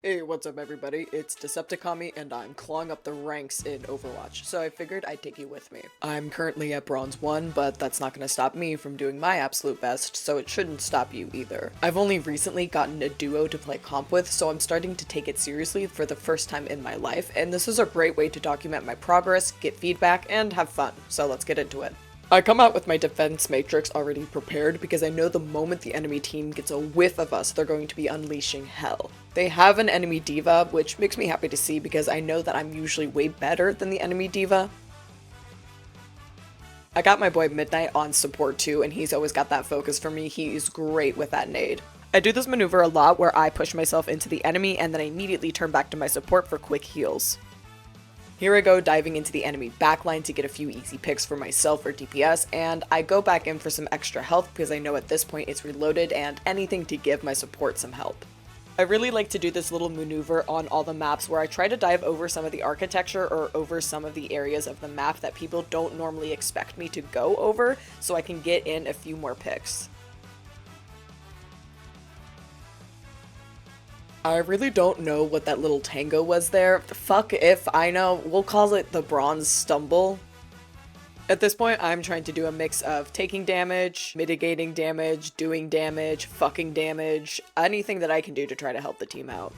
Hey, what's up everybody? It's Decepticami and I'm clawing up the ranks in Overwatch, so I figured I'd take you with me. I'm currently at Bronze 1, but that's not gonna stop me from doing my absolute best, so it shouldn't stop you either. I've only recently gotten a duo to play comp with, so I'm starting to take it seriously for the first time in my life, and this is a great way to document my progress, get feedback, and have fun, so let's get into it. I come out with my defense matrix already prepared because I know the moment the enemy team gets a whiff of us, they're going to be unleashing hell. They have an enemy diva, which makes me happy to see because I know that I'm usually way better than the enemy diva. I got my boy Midnight on support too, and he's always got that focus for me. He is great with that nade. I do this maneuver a lot where I push myself into the enemy and then I immediately turn back to my support for quick heals. Here I go diving into the enemy backline to get a few easy picks for myself for DPS, and I go back in for some extra health because I know at this point it's reloaded and anything to give my support some help. I really like to do this little maneuver on all the maps where I try to dive over some of the architecture or over some of the areas of the map that people don't normally expect me to go over, so I can get in a few more picks. I really don't know what that little tango was there. Fuck if I know. We'll call it the bronze stumble. At this point, I'm trying to do a mix of taking damage, mitigating damage, doing damage, fucking damage, anything that I can do to try to help the team out.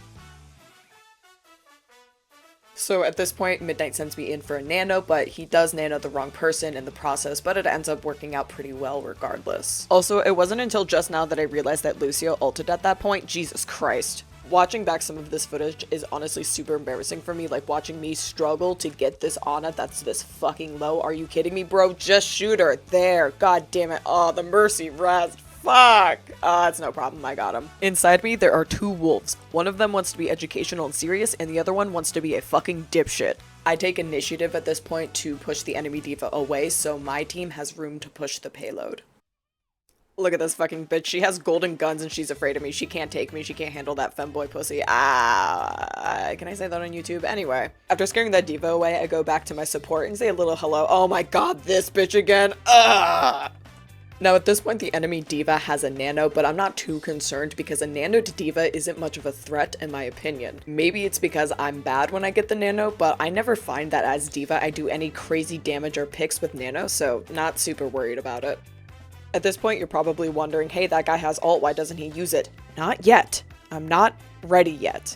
So at this point, Midnight sends me in for a nano, but he does nano the wrong person in the process, but it ends up working out pretty well regardless. Also, it wasn't until just now that I realized that Lucio ulted at that point. Jesus Christ. Watching back some of this footage is honestly super embarrassing for me, like watching me struggle to get this Ana that's this fucking low. Are you kidding me, bro? Just shoot her. There. God damn it. Oh, the mercy rest. Fuck! It's no problem, I got him. Inside me, there are two wolves. One of them wants to be educational and serious, and the other one wants to be a fucking dipshit. I take initiative at this point to push the enemy diva away, so my team has room to push the payload. Look at this fucking bitch. She has golden guns and she's afraid of me. She can't take me. She can't handle that femboy pussy. Can I say that on YouTube? Anyway, after scaring that diva away, I go back to my support and say a little hello. Oh my god, this bitch again. Now at this point, the enemy diva has a nano, but I'm not too concerned because a nano to diva isn't much of a threat in my opinion. Maybe it's because I'm bad when I get the nano, but I never find that as diva I do any crazy damage or picks with nano, so not super worried about it. At this point, you're probably wondering, hey, that guy has ult, why doesn't he use it? Not yet. I'm not ready yet.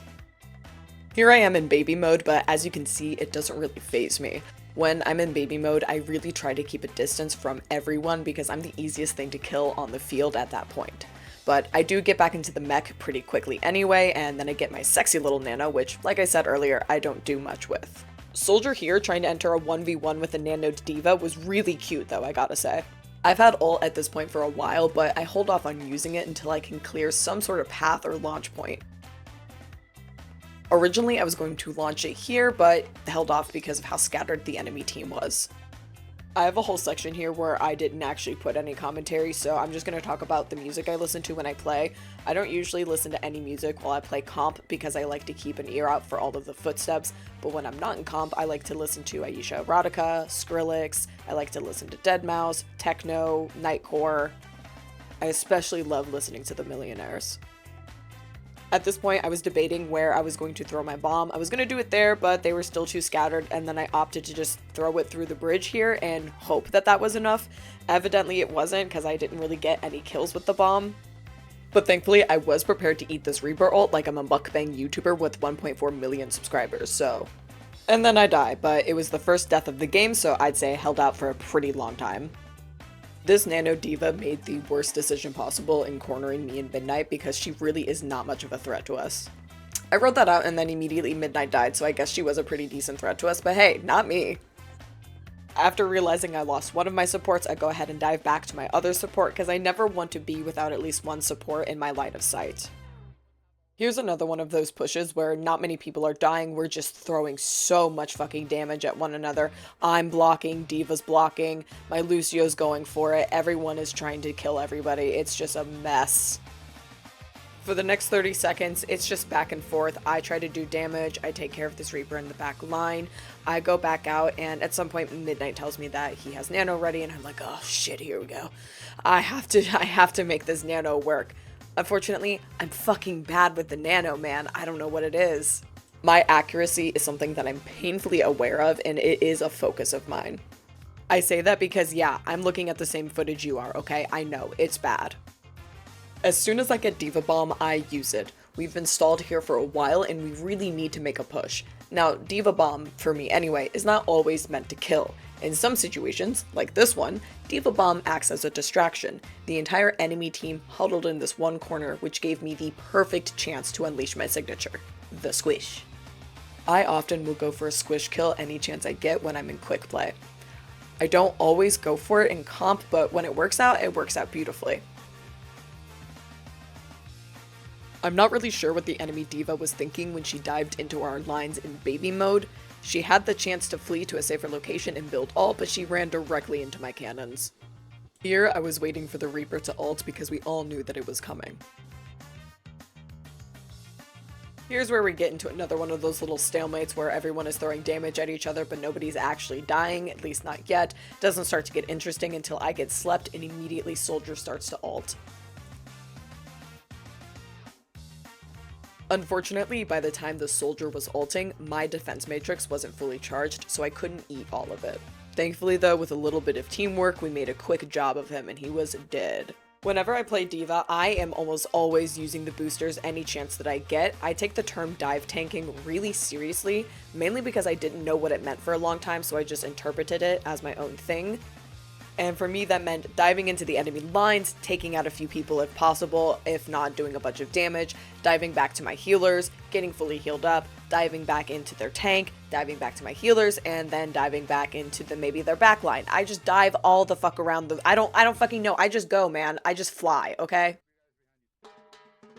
Here I am in baby mode, but as you can see, it doesn't really faze me. When I'm in baby mode, I really try to keep a distance from everyone because I'm the easiest thing to kill on the field at that point. But I do get back into the mech pretty quickly anyway, and then I get my sexy little nano, which, like I said earlier, I don't do much with. Soldier here trying to enter a 1v1 with a nanoed diva was really cute though, I gotta say. I've had ult at this point for a while, but I hold off on using it until I can clear some sort of path or launch point. Originally, I was going to launch it here, but held off because of how scattered the enemy team was. I have a whole section here where I didn't actually put any commentary, so I'm just going to talk about the music I listen to when I play. I don't usually listen to any music while I play comp because I like to keep an ear out for all of the footsteps, but when I'm not in comp, I like to listen to Aisha Erotica, Skrillex, I like to listen to deadmau5, techno, nightcore. I especially love listening to the Millionaires. At this point, I was debating where I was going to throw my bomb. I was going to do it there, but they were still too scattered, and then I opted to just throw it through the bridge here and hope that that was enough. Evidently it wasn't, because I didn't really get any kills with the bomb. But thankfully, I was prepared to eat this Reaper ult like I'm a mukbang YouTuber with 1.4 million subscribers, so... And then I die, but it was the first death of the game, so I'd say I held out for a pretty long time. This nano diva made the worst decision possible in cornering me and Midnight because she really is not much of a threat to us. I wrote that out and then immediately Midnight died, so I guess she was a pretty decent threat to us, but hey, not me. After realizing I lost one of my supports, I go ahead and dive back to my other support because I never want to be without at least one support in my line of sight. Here's another one of those pushes where not many people are dying, we're just throwing so much fucking damage at one another. I'm blocking, Diva's blocking, my Lucio's going for it, everyone is trying to kill everybody, it's just a mess. For the next 30 seconds, it's just back and forth. I try to do damage, I take care of this Reaper in the back line, I go back out, and at some point Midnight tells me that he has nano ready, and I'm like, oh shit, here we go. I have to make this nano work. Unfortunately, I'm fucking bad with the nano, man. I don't know what it is. My accuracy is something that I'm painfully aware of, and it is a focus of mine. I say that because, yeah, I'm looking at the same footage you are, okay? I know, it's bad. As soon as I get Diva Bomb, I use it. We've been stalled here for a while, and we really need to make a push. Now, Diva Bomb, for me anyway, is not always meant to kill. In some situations, like this one, Diva Bomb acts as a distraction. The entire enemy team huddled in this one corner, which gave me the perfect chance to unleash my signature, the squish. I often will go for a squish kill any chance I get when I'm in quick play. I don't always go for it in comp, but when it works out beautifully. I'm not really sure what the enemy diva was thinking when she dived into our lines in baby mode. She had the chance to flee to a safer location and build ult, but she ran directly into my cannons. Here, I was waiting for the Reaper to ult because we all knew that it was coming. Here's where we get into another one of those little stalemates where everyone is throwing damage at each other but nobody's actually dying, at least not yet. Doesn't start to get interesting until I get slept and immediately Soldier starts to ult. Unfortunately, by the time the Soldier was ulting, my defense matrix wasn't fully charged, so I couldn't eat all of it. Thankfully though, with a little bit of teamwork, we made a quick job of him and he was dead. Whenever I play Diva, I am almost always using the boosters any chance that I get. I take the term dive tanking really seriously, mainly because I didn't know what it meant for a long time, so I just interpreted it as my own thing. And for me, that meant diving into the enemy lines, taking out a few people if possible, if not doing a bunch of damage, diving back to my healers, getting fully healed up, diving back into their tank, diving back to my healers, and then diving back into maybe their backline. I just dive all the fuck around I don't fucking know. I just go, man. I just fly, okay?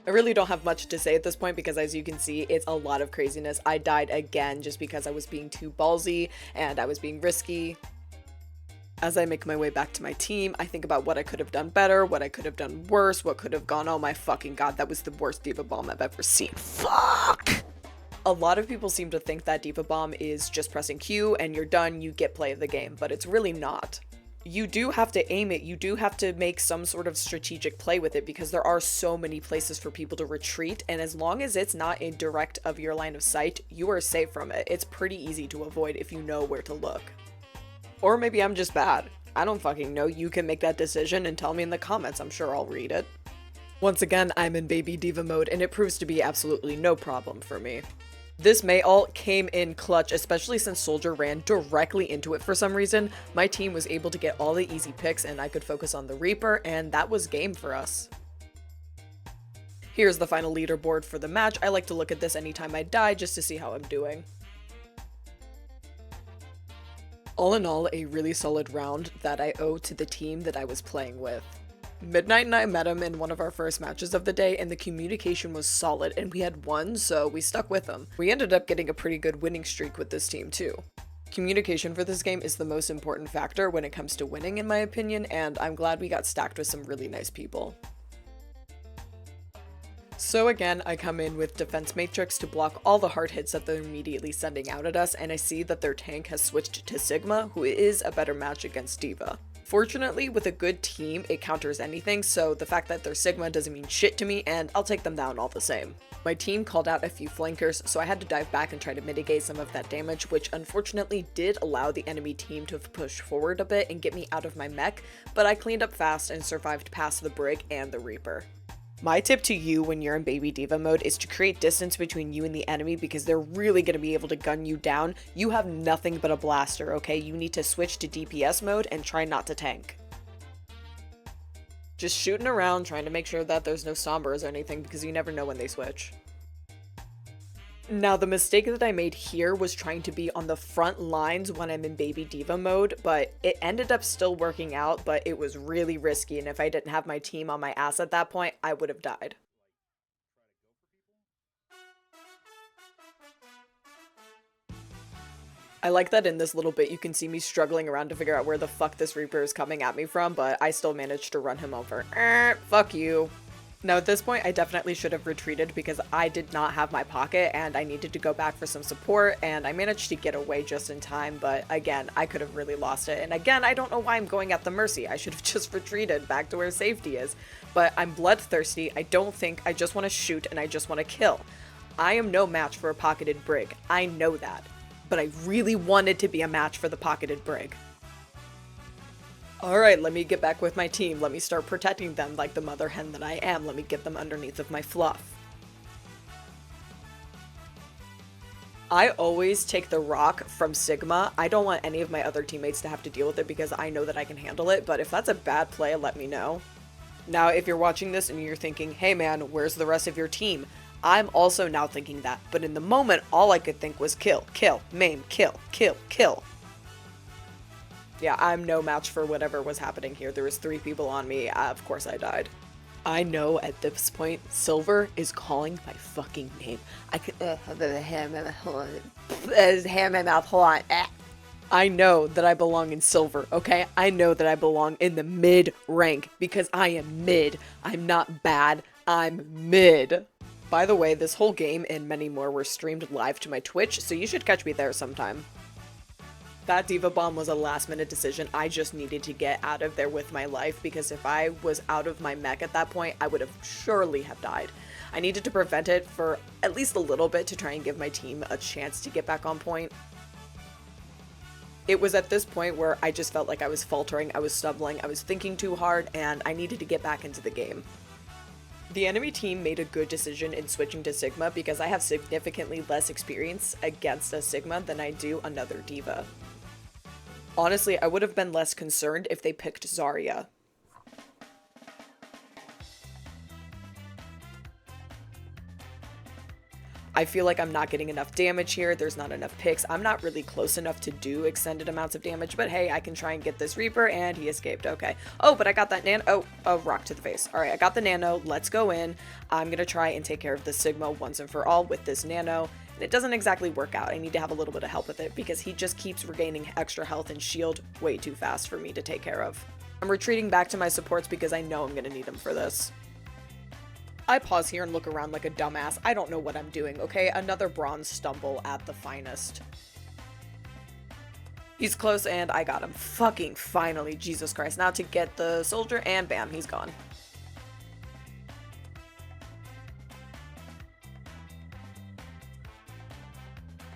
I really don't have much to say at this point because as you can see, it's a lot of craziness. I died again just because I was being too ballsy and I was being risky. As I make my way back to my team, I think about what I could have done better, what I could have done worse, what could have gone, oh my fucking god, that was the worst Diva Bomb I've ever seen. Fuck! A lot of people seem to think that Diva Bomb is just pressing Q and you're done, you get play of the game, but it's really not. You do have to aim it, you do have to make some sort of strategic play with it because there are so many places for people to retreat, and as long as it's not in direct of your line of sight, you are safe from it. It's pretty easy to avoid if you know where to look. Or maybe I'm just bad. I don't fucking know. You can make that decision and tell me in the comments. I'm sure I'll read it. Once again, I'm in baby diva mode and it proves to be absolutely no problem for me. This Mei ult came in clutch, especially since Soldier ran directly into it for some reason. My team was able to get all the easy picks and I could focus on the Reaper, and that was game for us. Here's the final leaderboard for the match. I like to look at this anytime I die just to see how I'm doing. All in all, a really solid round that I owe to the team that I was playing with. Midnight and I met him in one of our first matches of the day and the communication was solid and we had won, so we stuck with him. We ended up getting a pretty good winning streak with this team too. Communication for this game is the most important factor when it comes to winning in my opinion, and I'm glad we got stacked with some really nice people. So again, I come in with Defense Matrix to block all the hard hits that they're immediately sending out at us, and I see that their tank has switched to Sigma, who is a better match against Diva. Fortunately, with a good team, it counters anything, so the fact that they're Sigma doesn't mean shit to me, and I'll take them down all the same. My team called out a few flankers, so I had to dive back and try to mitigate some of that damage, which unfortunately did allow the enemy team to push forward a bit and get me out of my mech, but I cleaned up fast and survived past the Brig and the Reaper. My tip to you when you're in baby diva mode is to create distance between you and the enemy because they're really going to be able to gun you down. You have nothing but a blaster, okay? You need to switch to DPS mode and try not to tank. Just shooting around, trying to make sure that there's no Sombras or anything because you never know when they switch. Now, the mistake that I made here was trying to be on the front lines when I'm in baby diva mode, but it ended up still working out, but it was really risky, and if I didn't have my team on my ass at that point, I would have died. I like that in this little bit you can see me struggling around to figure out where the fuck this Reaper is coming at me from, but I still managed to run him over. Fuck you. Now at this point, I definitely should have retreated because I did not have my pocket and I needed to go back for some support, and I managed to get away just in time, but again, I could have really lost it. And again, I don't know why I'm going at the Mercy. I should have just retreated back to where safety is. But I'm bloodthirsty, I don't think, I just want to shoot and I just want to kill. I am no match for a pocketed Brig. I know that. But I really wanted to be a match for the pocketed Brig. Alright, let me get back with my team. Let me start protecting them like the mother hen that I am. Let me get them underneath of my fluff. I always take the rock from Sigma. I don't want any of my other teammates to have to deal with it because I know that I can handle it, but if that's a bad play, let me know. Now, if you're watching this and you're thinking, hey man, where's the rest of your team? I'm also now thinking that, but in the moment, all I could think was kill, kill, maim, kill, kill, kill. Yeah, I'm no match for whatever was happening here. There was 3 people on me. Of course I died. I know at this point, Silver is calling my fucking name. I could, hand my mouth, hold on. I know that I belong in Silver, okay? I know that I belong in the mid rank because I am mid. I'm not bad, I'm mid. By the way, this whole game and many more were streamed live to my Twitch, so you should catch me there sometime. That Diva Bomb was a last minute decision. I just needed to get out of there with my life because if I was out of my mech at that point, I would have surely have died. I needed to prevent it for at least a little bit to try and give my team a chance to get back on point. It was at this point where I just felt like I was faltering, I was stumbling, I was thinking too hard, and I needed to get back into the game. The enemy team made a good decision in switching to Sigma because I have significantly less experience against a Sigma than I do another Diva. Honestly, I would have been less concerned if they picked Zarya. I feel like I'm not getting enough damage here, there's not enough picks, I'm not really close enough to do extended amounts of damage, but hey, I can try and get this Reaper, and he escaped, okay. Oh, but I got that nano, oh, rock to the face. Alright, I got the nano, let's go in. I'm gonna try and take care of the Sigma once and for all with this nano. And it doesn't exactly work out, I need to have a little bit of help with it, because he just keeps regaining extra health and shield way too fast for me to take care of. I'm retreating back to my supports because I know I'm gonna need them for this. I pause here and look around like a dumbass. I don't know what I'm doing, okay? Another bronze stumble at the finest. He's close and I got him. Fucking finally, Jesus Christ. Now to get the soldier and bam, he's gone.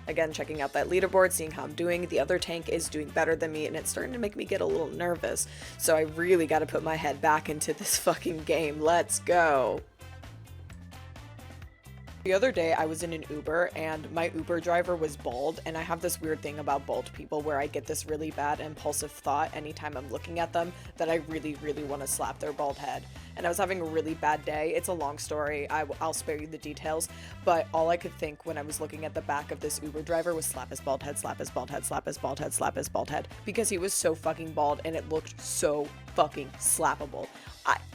Again, checking out that leaderboard, seeing how I'm doing. The other tank is doing better than me and it's starting to make me get a little nervous. So I really gotta put my head back into this fucking game. Let's go. The other day I was in an Uber and my Uber driver was bald, and I have this weird thing about bald people where I get this really bad impulsive thought anytime I'm looking at them that I really want to slap their bald head. And I was having a really bad day. It's a long story, I'll spare you the details, but all I could think when I was looking at the back of this Uber driver was slap his bald head, slap his bald head, slap his bald head, slap his bald head, because he was so fucking bald and it looked so fucking slappable.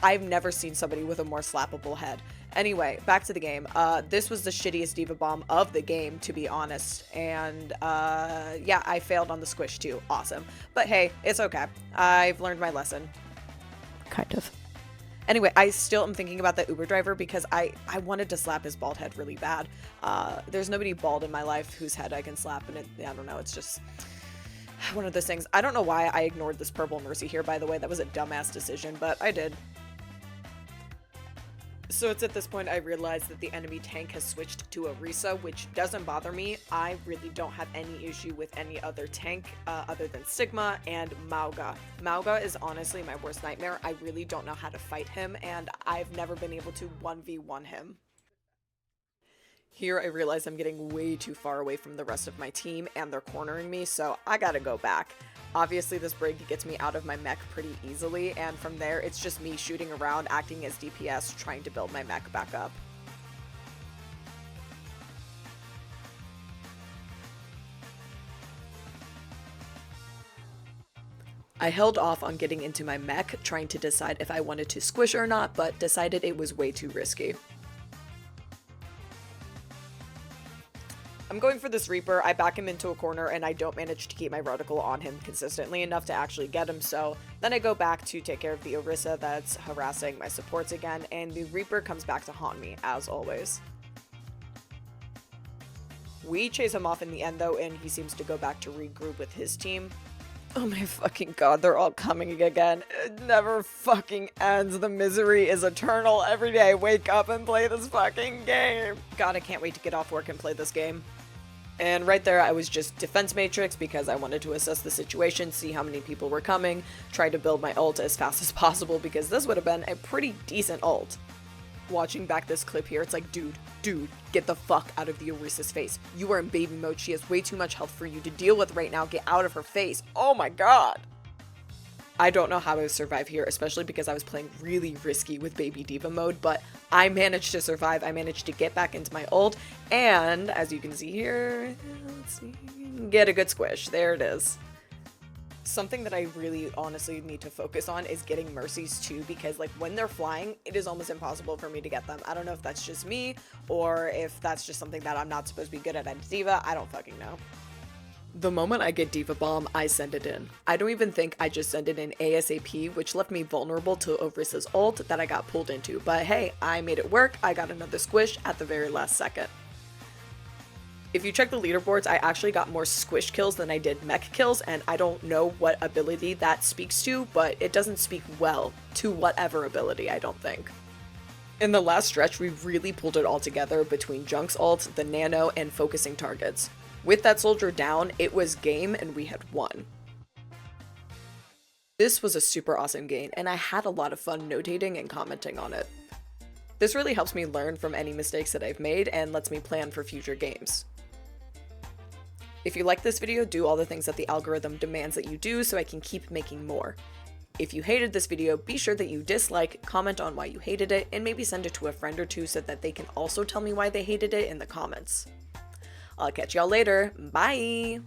I've never seen somebody with a more slappable head. Anyway, back to the game. This was the shittiest Diva Bomb of the game, to be honest, and yeah, I failed on the squish too. Awesome. But hey, it's okay. I've learned my lesson. Kind of. Anyway, I still am thinking about that Uber driver because I wanted to slap his bald head really bad. There's nobody bald in my life whose head I can slap, and I don't know, it's just one of those things. I don't know why I ignored this purple Mercy here, by the way. That was a dumbass decision, but I did. So it's at this point I realized that the enemy tank has switched to a Risa, which doesn't bother me. I really don't have any issue with any other tank other than Sigma and Mauga. Mauga is honestly my worst nightmare. I really don't know how to fight him, and I've never been able to 1v1 him. Here I realize I'm getting way too far away from the rest of my team, and they're cornering me, so I gotta go back. Obviously this Brig gets me out of my mech pretty easily, and from there it's just me shooting around, acting as DPS, trying to build my mech back up. I held off on getting into my mech, trying to decide if I wanted to squish or not, but decided it was way too risky. I'm going for this Reaper, I back him into a corner, and I don't manage to keep my reticle on him consistently enough to actually get him, so then I go back to take care of the Orisa that's harassing my supports again, and the Reaper comes back to haunt me, as always. We chase him off in the end though, and he seems to go back to regroup with his team. Oh my fucking god, they're all coming again. It never fucking ends. The misery is eternal. Every day I wake up and play this fucking game. God, I can't wait to get off work and play this game. And right there, I was just defense matrix because I wanted to assess the situation, see how many people were coming, try to build my ult as fast as possible because this would have been a pretty decent ult. Watching back this clip here, it's like, dude, get the fuck out of the Orisa's face. You are in baby mode. She has way too much health for you to deal with right now. Get out of her face. Oh my god. I don't know how I would survive here, especially because I was playing really risky with baby diva mode, but I managed to survive. I managed to get back into my ult, and as you can see here, let's see, get a good squish. There it is. Something that I really honestly need to focus on is getting mercies too, because like when they're flying, it is almost impossible for me to get them. I don't know if that's just me or if that's just something that I'm not supposed to be good at as diva. I don't fucking know. The moment I get diva bomb, I send it in. I don't even think I just send it in ASAP, which left me vulnerable to Orisa's ult that I got pulled into. But hey, I made it work. I got another squish at the very last second. If you check the leaderboards, I actually got more squish kills than I did mech kills, and I don't know what ability that speaks to, but it doesn't speak well to whatever ability, I don't think. In the last stretch, we really pulled it all together between Junk's ult, the nano, and focusing targets. With that soldier down, it was game and we had won. This was a super awesome game, and I had a lot of fun notating and commenting on it. This really helps me learn from any mistakes that I've made and lets me plan for future games. If you like this video, do all the things that the algorithm demands that you do so I can keep making more. If you hated this video, be sure that you dislike, comment on why you hated it, and maybe send it to a friend or two so that they can also tell me why they hated it in the comments. I'll catch y'all later. Bye!